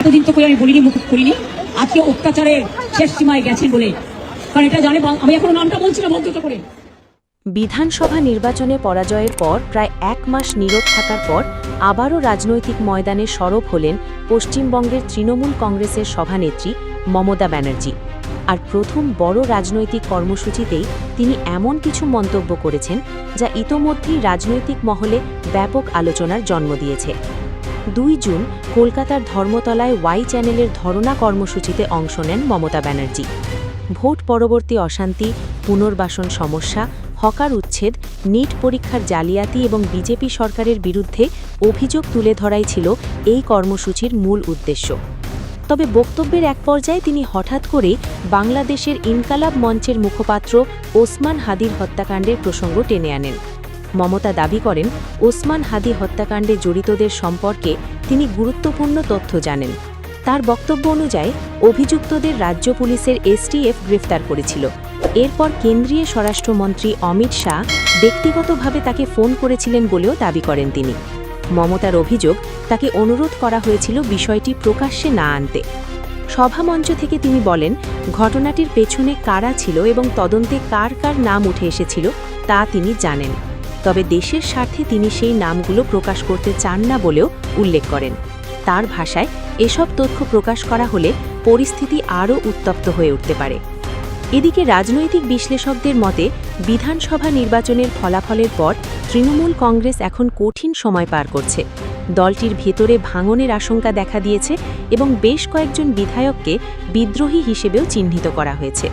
এতদিন তো আমি বলিনি, মুখ করিনি, আজকে অত্যাচারের শেষ সীমায় গেছেন বলে, কারণ এটা জানে আমি এখন নামটা বলছি না ভদ্রতা করে। বিধানসভা নির্বাচনে পরাজয়ের পর প্রায় 1 মাস নীরব থাকার পর আবারও রাজনৈতিক ময়দানে সরব হলেন পশ্চিমবঙ্গের তৃণমূল কংগ্রেসের সভানেত্রী মমতা ব্যানার্জি। আর প্রথম বড় রাজনৈতিক কর্মসূচিতেই তিনি এমন কিছু মন্তব্য করেছেন যা ইতোমধ্যেই রাজনৈতিক মহলে ব্যাপক আলোচনার জন্ম দিয়েছে। 2 জুন কলকাতার ধর্মতলায় ওয়াই চ্যানেলের ধর্ণা কর্মসূচিতে অংশ নেন মমতা ব্যানার্জি। ভোট পরবর্তী অশান্তি, পুনর্বাসন সমস্যা, হকার উচ্ছেদ, নিট পরীক্ষার জালিয়াতি এবং বিজেপি সরকারের বিরুদ্ধে অভিযোগ তুলে ধরাই ছিল এই কর্মসূচির মূল উদ্দেশ্য। তবে বক্তব্যের এক পর্যায়ে তিনি হঠাৎ করে বাংলাদেশের ইনকালাব মঞ্চের মুখপাত্র ওসমান হাদির হত্যাকাণ্ডের প্রসঙ্গ টেনে আনেন। মমতা দাবি করেন, ওসমান হাদি হত্যাকাণ্ডে জড়িতদের সম্পর্কে তিনি গুরুত্বপূর্ণ তথ্য জানেন। তার বক্তব্য অনুযায়ী অভিযুক্তদের রাজ্য পুলিশের এসটিএফ গ্রেফতার করেছিল। এরপর কেন্দ্রীয় স্বরাষ্ট্রমন্ত্রী অমিত শাহ ব্যক্তিগতভাবে তাকে ফোন করেছিলেন বলেও দাবি করেন তিনি। মমতার অভিযোগ, তাকে অনুরোধ করা হয়েছিল বিষয়টি প্রকাশ্যে না আনতে। সভামঞ্চ থেকে তিনি বলেন, ঘটনাটির পেছনে কারা ছিল এবং তদন্তে কার কার নাম উঠে এসেছিল তা তিনি জানেন। তবে দেশের স্বার্থে তিনি সেই নামগুলো প্রকাশ করতে চান না বলেও উল্লেখ করেন। তার ভাষায়, এসব তথ্য প্রকাশ করা হলে পরিস্থিতি আরও উত্তপ্ত হয়ে উঠতে পারে। এদিকে রাজনৈতিক বিশ্লেষকদের মতে, বিধানসভা নির্বাচনের ফলাফলের পর তৃণমূল কংগ্রেস এখন কঠিন সময় পার করছে। দলটির ভেতরে ভাঙনের আশঙ্কা দেখা দিয়েছে এবং বেশ কয়েকজন বিধায়ককে বিদ্রোহী হিসেবেও চিহ্নিত করা হয়েছে।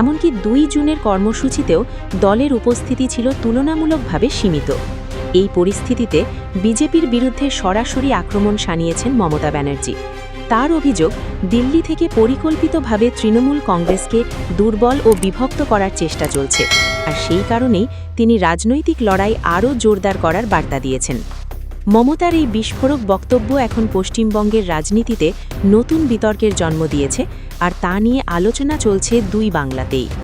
এমনকি 2 জুনের কর্মসূচিতেও দলের উপস্থিতি ছিল তুলনামূলকভাবে সীমিত। এই পরিস্থিতিতে বিজেপির বিরুদ্ধে সরাসরি আক্রমণ শানিয়েছেন মমতা ব্যানার্জি। তার অভিযোগ, দিল্লি থেকে পরিকল্পিতভাবে তৃণমূল কংগ্রেসকে দুর্বল ও বিভক্ত করার চেষ্টা চলছে, আর সেই কারণেই তিনি রাজনৈতিক লড়াই আরও জোরদার করার বার্তা দিয়েছেন। মমতার এই বিস্ফোরক বক্তব্য এখন পশ্চিমবঙ্গের রাজনীতিতে নতুন বিতর্কের জন্ম দিয়েছে, আর তা নিয়ে আলোচনা চলছে 2 বাংলাতেই।